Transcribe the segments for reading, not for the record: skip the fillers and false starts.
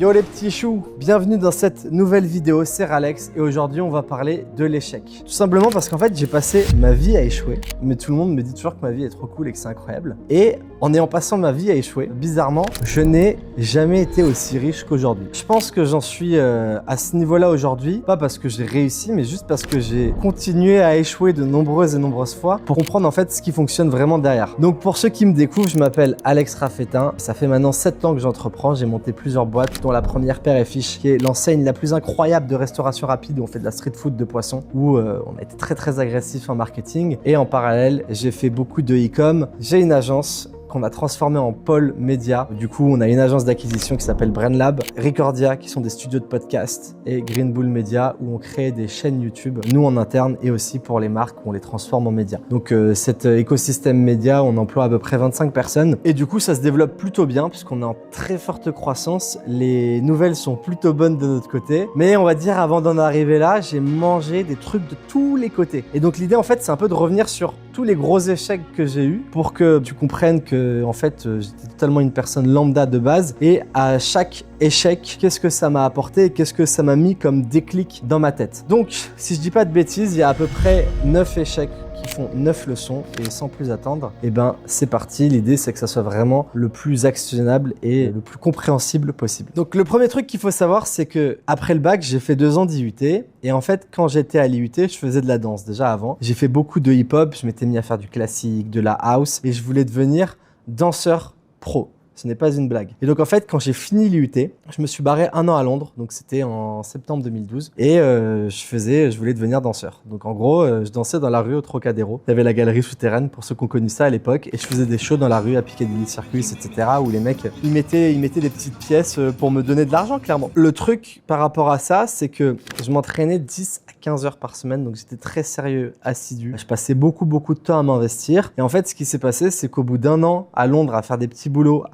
Yo les petits choux, bienvenue dans cette nouvelle vidéo, c'est Ralex et aujourd'hui on va parler de l'échec. Tout simplement parce qu'en fait j'ai passé ma vie à échouer, mais tout le monde me dit toujours que ma vie est trop cool et que c'est incroyable. Et en ayant passé ma vie à échouer, bizarrement, je n'ai jamais été aussi riche qu'aujourd'hui. Je pense que j'en suis à ce niveau-là aujourd'hui, pas parce que j'ai réussi, mais juste parce que j'ai continué à échouer de nombreuses et nombreuses fois pour comprendre en fait ce qui fonctionne vraiment derrière. Donc pour ceux qui me découvrent, je m'appelle Alex Raffetin, ça fait maintenant 7 ans que j'entreprends, j'ai monté plusieurs boîtes, dont la première Père et Fiche, qui est l'enseigne la plus incroyable de restauration rapide où on fait de la street food de poisson, où on a été très agressif en marketing. Et en parallèle, j'ai fait beaucoup de e-com. J'ai une agence qu'on a transformé en pôle média. Du coup, on a une agence d'acquisition qui s'appelle BrainLab, Recordia, qui sont des studios de podcast, et Green Bull Media, où on crée des chaînes YouTube, nous en interne, et aussi pour les marques, où on les transforme en médias. Donc cet écosystème média, on emploie à peu près 25 personnes, et du coup, ça se développe plutôt bien, puisqu'on est en très forte croissance. Les nouvelles sont plutôt bonnes de notre côté, mais on va dire, avant d'en arriver là, j'ai mangé des trucs de tous les côtés. Et donc l'idée, en fait, c'est un peu de revenir sur tous les gros échecs que j'ai eus, pour que tu comprennes que en fait, j'étais totalement une personne lambda de base et à chaque échec, qu'est-ce que ça m'a apporté et qu'est-ce que ça m'a mis comme déclic dans ma tête. Donc, si je dis pas de bêtises, il y a à peu près 9 échecs qui font 9 leçons et sans plus attendre, et ben c'est parti. L'idée, c'est que ça soit vraiment le plus actionnable et le plus compréhensible possible. Donc, le premier truc qu'il faut savoir, c'est que après le bac, j'ai fait 2 ans d'IUT et en fait, quand j'étais à l'IUT, je faisais de la danse déjà avant. J'ai fait beaucoup de hip-hop, je m'étais mis à faire du classique, de la house et je voulais devenir danseur pro. Ce n'est pas une blague. Et donc en fait, quand j'ai fini l'IUT, je me suis barré 1 an à Londres, donc c'était en septembre 2012, et je voulais devenir danseur. Donc en gros, je dansais dans la rue au Trocadéro. Il y avait la galerie souterraine, pour ceux qui ont connu ça à l'époque, et je faisais des shows dans la rue à Piccadilly Circus, etc., où les mecs, ils mettaient des petites pièces pour me donner de l'argent, clairement. Le truc par rapport à ça, c'est que je m'entraînais 10 à 15 heures par semaine, donc j'étais très sérieux, assidu. Je passais beaucoup de temps à m'investir. Et en fait, ce qui s'est passé, c'est qu'au bout d'1 an à Londres, à faire des petits boulots,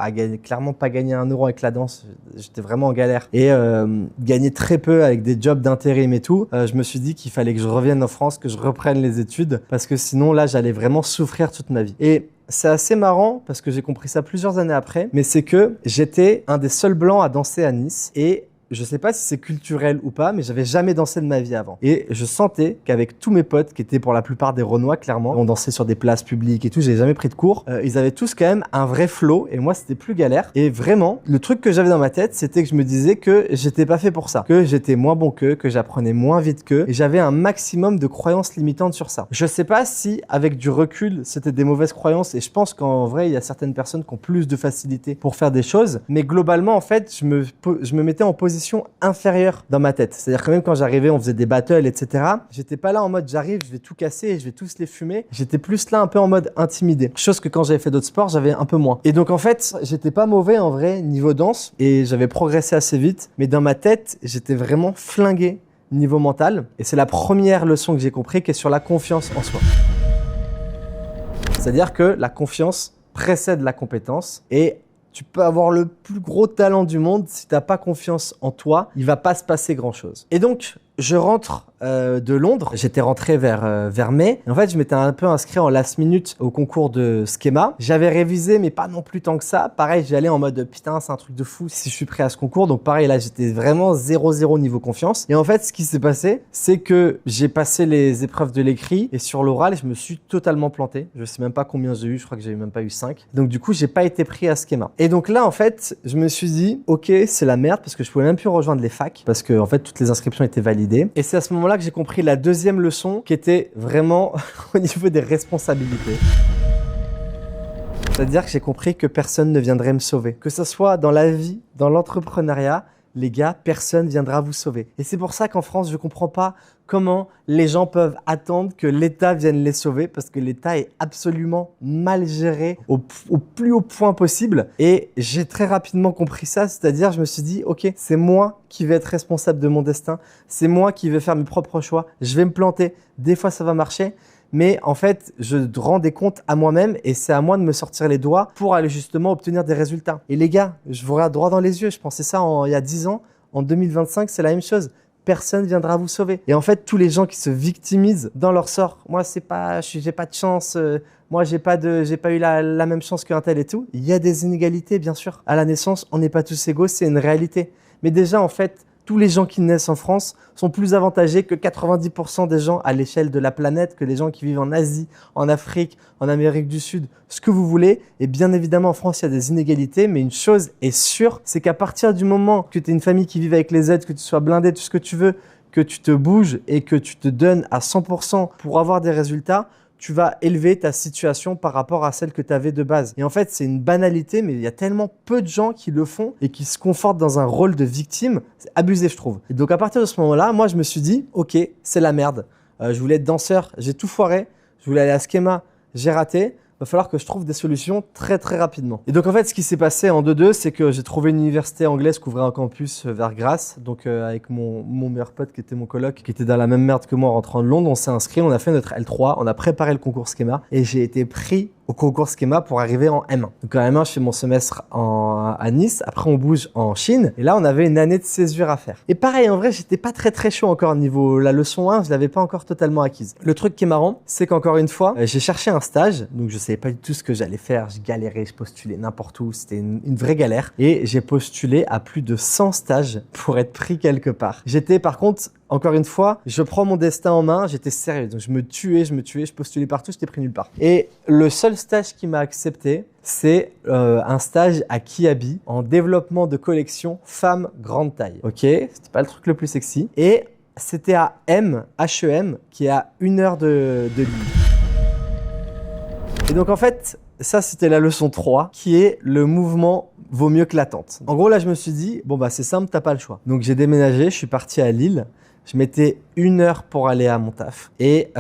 clairement pas gagner 1 euro avec la danse, j'étais vraiment en galère, et gagner très peu avec des jobs d'intérim et tout, je me suis dit qu'il fallait que je revienne en France, que je reprenne les études, parce que sinon là j'allais vraiment souffrir toute ma vie. Et c'est assez marrant parce que j'ai compris ça plusieurs années après, mais c'est que j'étais un des seuls blancs à danser à Nice, et je sais pas si c'est culturel ou pas, mais j'avais jamais dansé de ma vie avant. Et je sentais qu'avec tous mes potes, qui étaient pour la plupart des Renois, clairement, on dansait sur des places publiques et tout, j'ai jamais pris de cours, ils avaient tous quand même un vrai flow, et moi c'était plus galère. Et vraiment, le truc que j'avais dans ma tête, c'était que je me disais que j'étais pas fait pour ça, que j'étais moins bon qu'eux, que j'apprenais moins vite qu'eux, et j'avais un maximum de croyances limitantes sur ça. Je sais pas si, avec du recul, c'était des mauvaises croyances, et je pense qu'en vrai, il y a certaines personnes qui ont plus de facilité pour faire des choses, mais globalement, en fait, je me mettais en position inférieure dans ma tête. C'est-à-dire que même quand j'arrivais, on faisait des battles, etc. J'étais pas là en mode j'arrive, je vais tout casser et je vais tous les fumer. J'étais plus là un peu en mode intimidé. Chose que quand j'avais fait d'autres sports, j'avais un peu moins. Et donc en fait, j'étais pas mauvais en vrai niveau danse et j'avais progressé assez vite. Mais dans ma tête, j'étais vraiment flingué niveau mental. Et c'est la première leçon que j'ai compris qui est sur la confiance en soi. C'est-à-dire que la confiance précède la compétence et tu peux avoir le plus gros talent du monde, si tu n'as pas confiance en toi, il va pas se passer grand-chose. Et donc, je rentre de Londres, j'étais rentré vers mai. Et en fait, je m'étais un peu inscrit en last minute au concours de Schema. J'avais révisé, mais pas non plus tant que ça. Pareil, j'y allais en mode putain, c'est un truc de fou si je suis prêt à ce concours. Donc pareil, là, j'étais vraiment 0-0 niveau confiance. Et en fait, ce qui s'est passé, c'est que j'ai passé les épreuves de l'écrit et sur l'oral, je me suis totalement planté. Je sais même pas combien j'ai eu, je crois que j'ai même pas eu 5. Donc du coup, j'ai pas été pris à Schema. Et donc là, en fait, je me suis dit, ok, c'est la merde parce que je pouvais même plus rejoindre les facs parce que en fait, toutes les inscriptions étaient validées. Et c'est à ce moment-là que j'ai compris la deuxième leçon qui était vraiment au niveau des responsabilités. C'est-à-dire que j'ai compris que personne ne viendrait me sauver. Que ce soit dans la vie, dans l'entrepreneuriat, les gars, personne viendra vous sauver. Et c'est pour ça qu'en France, je comprends pas comment les gens peuvent attendre que l'État vienne les sauver parce que l'État est absolument mal géré au plus haut point possible. Et j'ai très rapidement compris ça, c'est-à-dire je me suis dit, ok, c'est moi qui vais être responsable de mon destin, c'est moi qui vais faire mes propres choix, je vais me planter, des fois ça va marcher. Mais en fait, je rends des comptes à moi-même et c'est à moi de me sortir les doigts pour aller justement obtenir des résultats. Et les gars, je vous regarde droit dans les yeux, je pensais ça il y a 10 ans. En 2025, c'est la même chose. Personne viendra vous sauver. Et en fait, tous les gens qui se victimisent dans leur sort, moi, j'ai pas de chance, moi, j'ai pas eu la même chance qu'un tel et tout. Il y a des inégalités, bien sûr. À la naissance, on n'est pas tous égaux, c'est une réalité. Mais déjà, en fait, tous les gens qui naissent en France sont plus avantagés que 90% des gens à l'échelle de la planète, que les gens qui vivent en Asie, en Afrique, en Amérique du Sud, ce que vous voulez. Et bien évidemment, en France, il y a des inégalités, mais une chose est sûre, c'est qu'à partir du moment que tu es une famille qui vit avec les aides, que tu sois blindé, tout ce que tu veux, que tu te bouges et que tu te donnes à 100% pour avoir des résultats, tu vas élever ta situation par rapport à celle que tu avais de base. Et en fait, c'est une banalité, mais il y a tellement peu de gens qui le font et qui se confortent dans un rôle de victime. C'est abusé, je trouve. Et donc, à partir de ce moment-là, moi, je me suis dit, OK, c'est la merde. Je voulais être danseur, j'ai tout foiré. Je voulais aller à Schema, j'ai raté. Va falloir que je trouve des solutions très très rapidement. Et donc en fait, ce qui s'est passé en 2-2, c'est que j'ai trouvé une université anglaise qui ouvrait un campus vers Grasse. Donc avec mon meilleur pote qui était mon coloc, qui était dans la même merde que moi en rentrant de Londres, on s'est inscrit, on a fait notre L3, on a préparé le concours Schema et j'ai été pris au concours Schema pour arriver en M1. Donc en M1, je fais mon semestre à Nice, après on bouge en Chine et là on avait une année de césure à faire. Et pareil, en vrai, j'étais pas très chaud encore niveau la leçon 1, je l'avais pas encore totalement acquise. Le truc qui est marrant, c'est qu'encore une fois, j'ai cherché un stage, donc je savais pas du tout ce que j'allais faire, je galérais, je postulais n'importe où, c'était une vraie galère et j'ai postulé à plus de 100 stages pour être pris quelque part. J'étais par contre, encore une fois, je prends mon destin en main, j'étais sérieux. Donc je me tuais, je postulais partout, j'étais pris nulle part. Et le seul stage qui m'a accepté, c'est un stage à Kiabi en développement de collection femmes grande taille. Ok, c'était pas le truc le plus sexy. Et c'était à HEM, qui est à 1 heure de Lille. Et donc en fait, ça c'était la leçon 3, qui est le mouvement vaut mieux que l'attente. En gros là, je me suis dit, bon bah c'est simple, t'as pas le choix. Donc j'ai déménagé, je suis parti à Lille. Je mettais 1 heure pour aller à mon taf. Et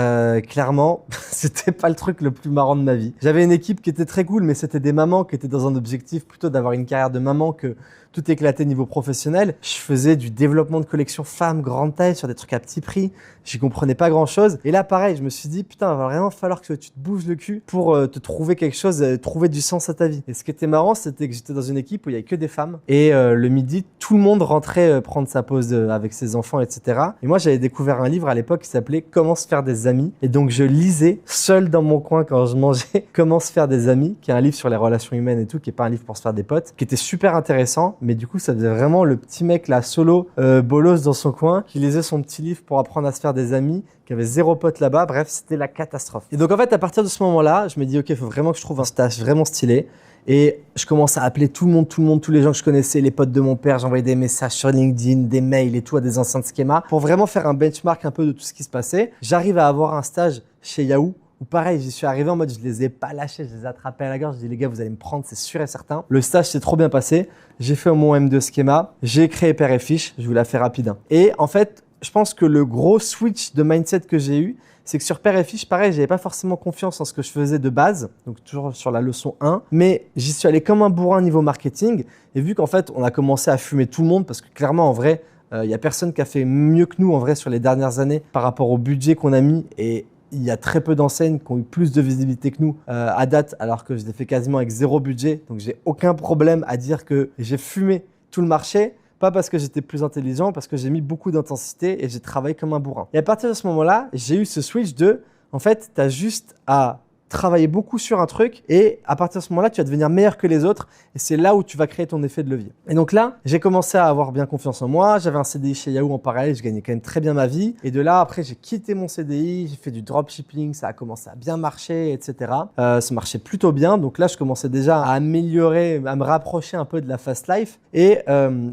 clairement, c'était pas le truc le plus marrant de ma vie. J'avais une équipe qui était très cool, mais c'était des mamans qui étaient dans un objectif plutôt d'avoir une carrière de maman que tout éclater niveau professionnel. Je faisais du développement de collection femmes grande taille sur des trucs à petit prix. J'y comprenais pas grand chose. Et là, pareil, je me suis dit, putain, il va vraiment falloir que tu te bouges le cul pour te trouver quelque chose, trouver du sens à ta vie. Et ce qui était marrant, c'était que j'étais dans une équipe où il y avait que des femmes. Et le midi, tout le monde rentrait prendre sa pause avec ses enfants, etc. Et moi, j'avais découvert un livre à l'époque qui s'appelait Comment se faire des amis. Et donc, je lisais seul dans mon coin quand je mangeais Comment se faire des amis, qui est un livre sur les relations humaines et tout, qui est pas un livre pour se faire des potes, qui était super intéressant. Mais du coup, ça faisait vraiment le petit mec là, solo, bolos dans son coin, qui lisait son petit livre pour apprendre à se faire des amis, qui avait 0 pote là-bas. Bref, c'était la catastrophe. Et donc, en fait, à partir de ce moment-là, je me dis, OK, il faut vraiment que je trouve un stage vraiment stylé. Et je commence à appeler tout le monde, tous les gens que je connaissais, les potes de mon père. J'envoyais des messages sur LinkedIn, des mails et tout à des anciens de Schema pour vraiment faire un benchmark un peu de tout ce qui se passait. J'arrive à avoir un stage chez Yahoo où pareil, j'y suis arrivé en mode je les ai pas lâchés, je les ai attrapés à la gorge. Je dis les gars, vous allez me prendre, c'est sûr et certain. Le stage s'est trop bien passé. J'ai fait mon M2 Schema, j'ai créé Père et Fiche. Je vous la fais rapide. Hein. Et en fait, je pense que le gros switch de mindset que j'ai eu, c'est que sur Père et Fiche, pareil, j'avais pas forcément confiance en ce que je faisais de base, donc toujours sur la leçon 1, mais j'y suis allé comme un bourrin niveau marketing, et vu qu'en fait, on a commencé à fumer tout le monde, parce que clairement, en vrai, y a personne qui a fait mieux que nous, en vrai, sur les dernières années, par rapport au budget qu'on a mis, et il y a très peu d'enseignes qui ont eu plus de visibilité que nous à date, alors que je l'ai fait quasiment avec 0 budget, donc j'ai aucun problème à dire que j'ai fumé tout le marché. Pas parce que j'étais plus intelligent, parce que j'ai mis beaucoup d'intensité et j'ai travaillé comme un bourrin. Et à partir de ce moment-là, j'ai eu ce switch de, en fait, tu as juste à travailler beaucoup sur un truc et à partir de ce moment-là, tu vas devenir meilleur que les autres et c'est là où tu vas créer ton effet de levier. Et donc là, j'ai commencé à avoir bien confiance en moi. J'avais un CDI chez Yahoo en parallèle, je gagnais quand même très bien ma vie. Et de là, après, j'ai quitté mon CDI, j'ai fait du dropshipping, ça a commencé à bien marcher, etc. Ça marchait plutôt bien. Donc là, je commençais déjà à améliorer, à me rapprocher un peu de la fast life et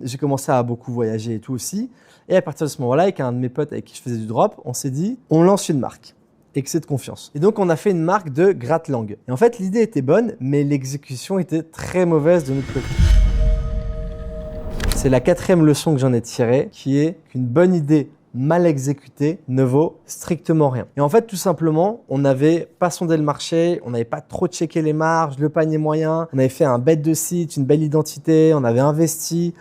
j'ai commencé à beaucoup voyager et tout aussi. Et à partir de ce moment-là, avec un de mes potes avec qui je faisais du drop, on s'est dit, on lance une marque. Excès de confiance. Et donc, on a fait une marque de gratte-langue. Et en fait, l'idée était bonne, mais l'exécution était très mauvaise de notre côté. C'est la 4e leçon que j'en ai tirée, qui est qu'une bonne idée mal exécutée ne vaut strictement rien. Et en fait, tout simplement, on n'avait pas sondé le marché, on n'avait pas trop checké les marges, le panier moyen, on avait fait un bête de site, une belle identité, on avait investi.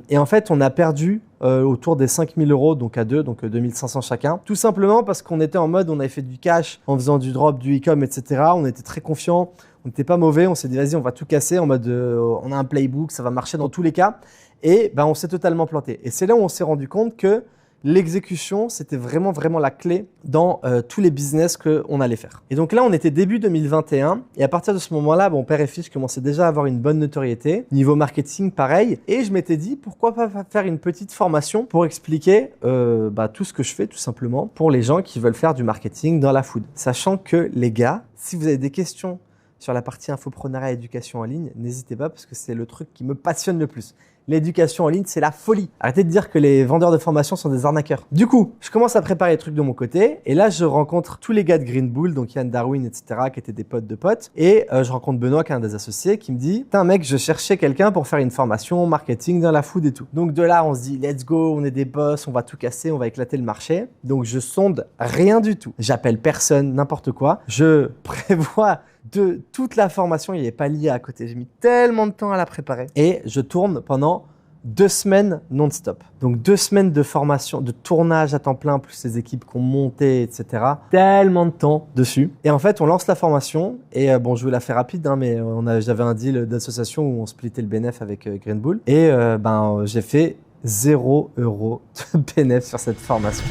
Et en fait, on a perdu autour des 5 000 €, donc à deux, donc 2 500 chacun. Tout simplement parce qu'on était en mode, on avait fait du cash en faisant du drop, du e-com, etc. On était très confiants, on n'était pas mauvais, on s'est dit vas-y, on va tout casser en mode on a un playbook, ça va marcher dans tous les cas. Et ben, on s'est totalement planté. Et c'est là où on s'est rendu compte que l'exécution, c'était vraiment la clé dans tous les business qu'on allait faire. Et donc là, on était début 2021 et à partir de ce moment-là, bon, Père et Fiche commençait déjà à avoir une bonne notoriété. Niveau marketing, pareil. Et je m'étais dit, pourquoi pas faire une petite formation pour expliquer tout ce que je fais tout simplement pour les gens qui veulent faire du marketing dans la food. Sachant que les gars, si vous avez des questions sur la partie infoprenariat et éducation en ligne, n'hésitez pas parce que c'est le truc qui me passionne le plus. L'éducation en ligne, c'est la folie. Arrêtez de dire que les vendeurs de formation sont des arnaqueurs. Du coup, je commence à préparer les trucs de mon côté et là, je rencontre tous les gars de Green Bull, donc Yann Darwin, etc., qui étaient des potes de potes. Et je rencontre Benoît, qui est un des associés, qui me dit « Putain mec, je cherchais quelqu'un pour faire une formation marketing dans la food et tout. » Donc de là, on se dit « Let's go, on est des boss, on va tout casser, on va éclater le marché. » Donc je sonde rien du tout. J'appelle personne, n'importe quoi. Je prévois de toute la formation, il n'y avait pas lié à côté. J'ai mis tellement de temps à la préparer. Et je tourne pendant 2 semaines non-stop. Donc 2 semaines de formation, de tournage à temps plein, plus les équipes qu'on montait, etc. Tellement de temps dessus. Et en fait, on lance la formation. Et bon, je vous la fais rapide, hein, mais j'avais un deal d'association où on splittait le bénéf avec Green Bull. Et j'ai fait 0 € de bénéf sur cette formation.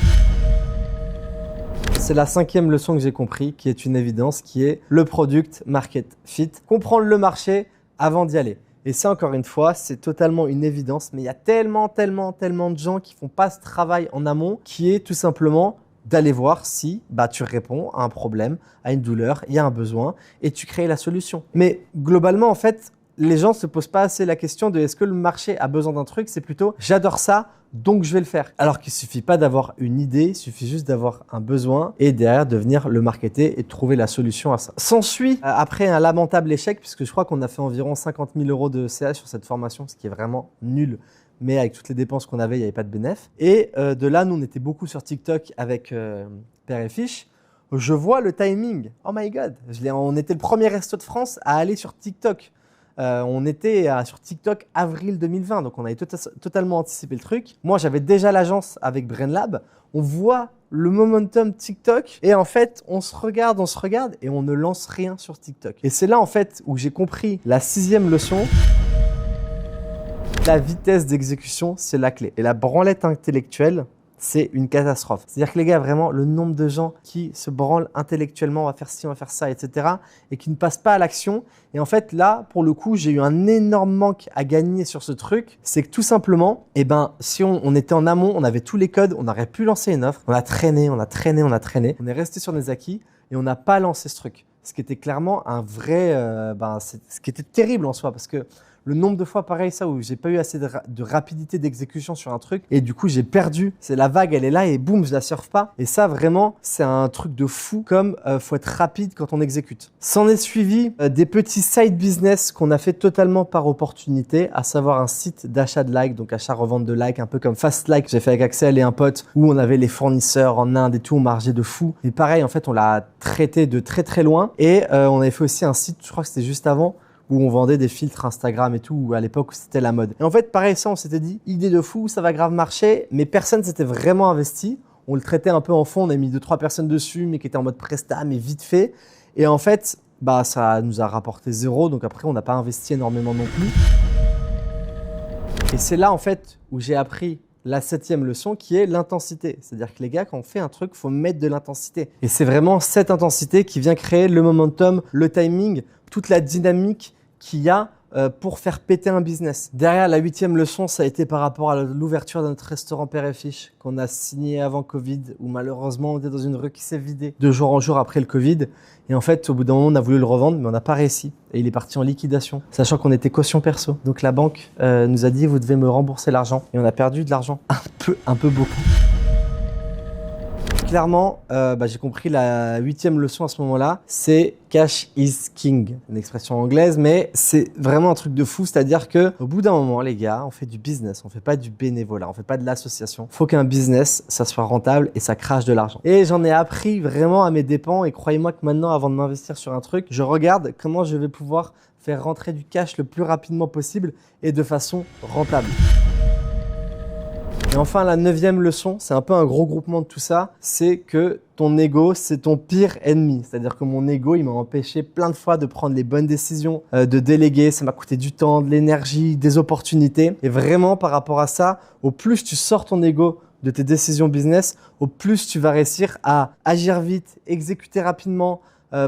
C'est la 5e leçon que j'ai compris, qui est une évidence, qui est le product market fit. Comprendre le marché avant d'y aller. Et ça, encore une fois, c'est totalement une évidence, mais il y a tellement de gens qui font pas ce travail en amont, qui est tout simplement d'aller voir si tu réponds à un problème, à une douleur, il y a un besoin et tu crées la solution. Mais globalement, en fait, les gens se posent pas assez la question de est-ce que le marché a besoin d'un truc, c'est plutôt j'adore ça, donc je vais le faire. Alors qu'il suffit pas d'avoir une idée, il suffit juste d'avoir un besoin et derrière de venir le marketer et de trouver la solution à ça. S'ensuit après un lamentable échec, puisque je crois qu'on a fait environ 50 000 € de CA sur cette formation, ce qui est vraiment nul. Mais avec toutes les dépenses qu'on avait, il n'y avait pas de bénéf. Et de là, nous, on était beaucoup sur TikTok avec Père et Fiche. Je vois le timing. Oh my God, on était le premier resto de France à aller sur TikTok. On était sur TikTok avril 2020, donc on avait totalement anticipé le truc. Moi, j'avais déjà l'agence avec BrainLab. On voit le momentum TikTok et en fait, on se regarde et on ne lance rien sur TikTok. Et c'est là en fait où j'ai compris la 6e leçon. La vitesse d'exécution, c'est la clé. Et la branlette intellectuelle, c'est une catastrophe. C'est-à-dire que les gars, vraiment, le nombre de gens qui se branlent intellectuellement, on va faire ci, on va faire ça, etc. et qui ne passent pas à l'action. Et en fait, là, pour le coup, j'ai eu un énorme manque à gagner sur ce truc. C'est que tout simplement, si on était en amont, on avait tous les codes, on aurait pu lancer une offre. On a traîné. On est resté sur des acquis et on n'a pas lancé ce truc. Ce qui était clairement un vrai... ce qui était terrible en soi parce que le nombre de fois pareil ça où j'ai pas eu assez de rapidité d'exécution sur un truc et du coup j'ai perdu. C'est la vague, elle est là et boum, je la surfe pas. Et ça vraiment, c'est un truc de fou comme faut être rapide quand on exécute. S'en est suivi des petits side business qu'on a fait totalement par opportunité, à savoir un site d'achat de likes, donc achat-revente de likes, un peu comme Fast Like, j'ai fait avec Axel et un pote où on avait les fournisseurs en Inde et tout, on margeait de fou. Et pareil, en fait, on l'a traité de très loin et on avait fait aussi un site, je crois que c'était juste avant, où on vendait des filtres Instagram et tout, à l'époque où c'était la mode. Et en fait, pareil, ça, on s'était dit, idée de fou, ça va grave marcher, mais personne s'était vraiment investi. On le traitait un peu en fond, on a mis 2-3 personnes dessus, mais qui étaient en mode presta, mais vite fait. Et en fait, ça nous a rapporté 0, donc après, on n'a pas investi énormément non plus. Et c'est là, en fait, où j'ai appris la 7e leçon qui est l'intensité. C'est-à-dire que les gars, quand on fait un truc, il faut mettre de l'intensité. Et c'est vraiment cette intensité qui vient créer le momentum, le timing, toute la dynamique qu'il y a pour faire péter un business. Derrière, la 8e leçon, ça a été par rapport à l'ouverture de notre restaurant Père et Fiche qu'on a signé avant Covid, où malheureusement, on était dans une rue qui s'est vidée de jour en jour après le Covid. Et en fait, au bout d'un moment, on a voulu le revendre, mais on n'a pas réussi. Et il est parti en liquidation, sachant qu'on était caution perso. Donc la banque nous a dit, vous devez me rembourser l'argent. Et on a perdu de l'argent, un peu beaucoup. Clairement, j'ai compris la 8e leçon à ce moment-là, c'est cash is king, une expression anglaise, mais c'est vraiment un truc de fou, c'est-à-dire que au bout d'un moment, les gars, on fait du business, on fait pas du bénévolat, on fait pas de l'association. Faut qu'un business, ça soit rentable et ça crache de l'argent. Et j'en ai appris vraiment à mes dépens et croyez-moi que maintenant, avant de m'investir sur un truc, je regarde comment je vais pouvoir faire rentrer du cash le plus rapidement possible et de façon rentable. Et enfin, la 9e leçon, c'est un peu un gros groupement de tout ça, c'est que ton ego, c'est ton pire ennemi. C'est-à-dire que mon ego, il m'a empêché plein de fois de prendre les bonnes décisions, de déléguer. Ça m'a coûté du temps, de l'énergie, des opportunités. Et vraiment, par rapport à ça, au plus tu sors ton ego de tes décisions business, au plus tu vas réussir à agir vite, exécuter rapidement,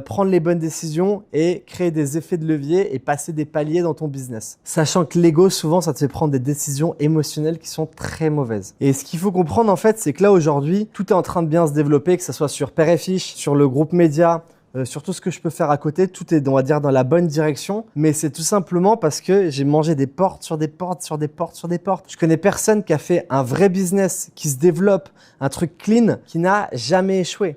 prendre les bonnes décisions et créer des effets de levier et passer des paliers dans ton business. Sachant que l'ego, souvent, ça te fait prendre des décisions émotionnelles qui sont très mauvaises. Et ce qu'il faut comprendre, en fait, c'est que là, aujourd'hui, tout est en train de bien se développer, que ce soit sur Père et Fiche, sur le groupe média, sur tout ce que je peux faire à côté, tout est, on va dire, dans la bonne direction. Mais c'est tout simplement parce que j'ai mangé des portes sur des portes, sur des portes, sur des portes. Je connais personne qui a fait un vrai business, qui se développe, un truc clean, qui n'a jamais échoué.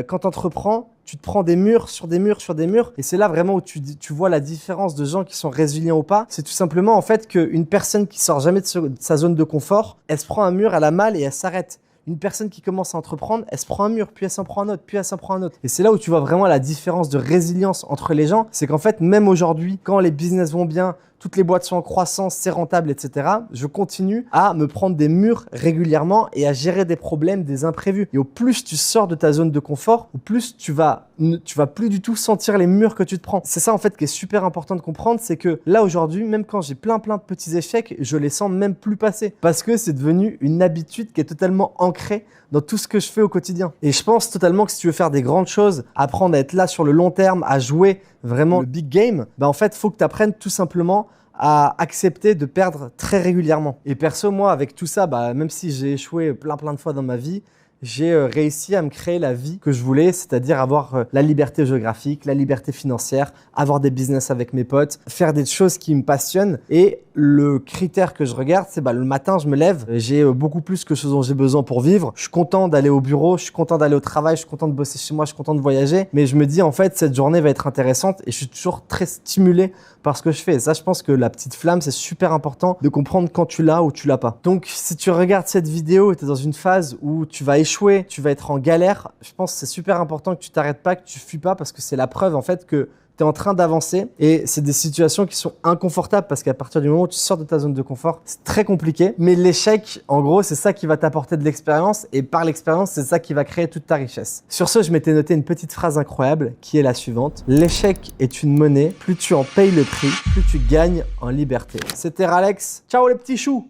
Quand tu entreprends, tu te prends des murs sur des murs sur des murs. Et c'est là vraiment où tu vois la différence de gens qui sont résilients ou pas. C'est tout simplement en fait qu'une personne qui sort jamais de sa zone de confort, elle se prend un mur, elle a mal et elle s'arrête. Une personne qui commence à entreprendre, elle se prend un mur, puis elle s'en prend un autre, puis elle s'en prend un autre. Et c'est là où tu vois vraiment la différence de résilience entre les gens. C'est qu'en fait, même aujourd'hui, quand les business vont bien, toutes les boîtes sont en croissance, c'est rentable, etc. Je continue à me prendre des murs régulièrement et à gérer des problèmes, des imprévus. Et au plus tu sors de ta zone de confort, au plus tu vas plus du tout sentir les murs que tu te prends. C'est ça en fait qui est super important de comprendre, c'est que là aujourd'hui, même quand j'ai plein de petits échecs, je les sens même plus passer parce que c'est devenu une habitude qui est totalement ancrée dans tout ce que je fais au quotidien. Et je pense totalement que si tu veux faire des grandes choses, apprendre à être là sur le long terme, à jouer vraiment le big game, en fait, faut que tu apprennes tout simplement à accepter de perdre très régulièrement. Et perso, moi, avec tout ça, même si j'ai échoué plein de fois dans ma vie, j'ai réussi à me créer la vie que je voulais, c'est-à-dire avoir la liberté géographique, la liberté financière, avoir des business avec mes potes, faire des choses qui me passionnent. Et le critère que je regarde, c'est le matin, je me lève, j'ai beaucoup plus que ce dont j'ai besoin pour vivre. Je suis content d'aller au bureau, je suis content d'aller au travail, je suis content de bosser chez moi, je suis content de voyager. Mais je me dis, en fait, cette journée va être intéressante et je suis toujours très stimulé par ce que je fais. Et ça, je pense que la petite flamme, c'est super important de comprendre quand tu l'as ou tu l'as pas. Donc, si tu regardes cette vidéo et tu es dans une phase où tu vas échouer, tu vas être en galère, je pense que c'est super important que tu t'arrêtes pas, que tu fuis pas parce que c'est la preuve, en fait, que tu es en train d'avancer et c'est des situations qui sont inconfortables parce qu'à partir du moment où tu sors de ta zone de confort, c'est très compliqué. Mais l'échec, en gros, c'est ça qui va t'apporter de l'expérience et par l'expérience, c'est ça qui va créer toute ta richesse. Sur ce, je m'étais noté une petite phrase incroyable qui est la suivante. L'échec est une monnaie, plus tu en payes le prix, plus tu gagnes en liberté. C'était Ralex. Ciao les petits choux!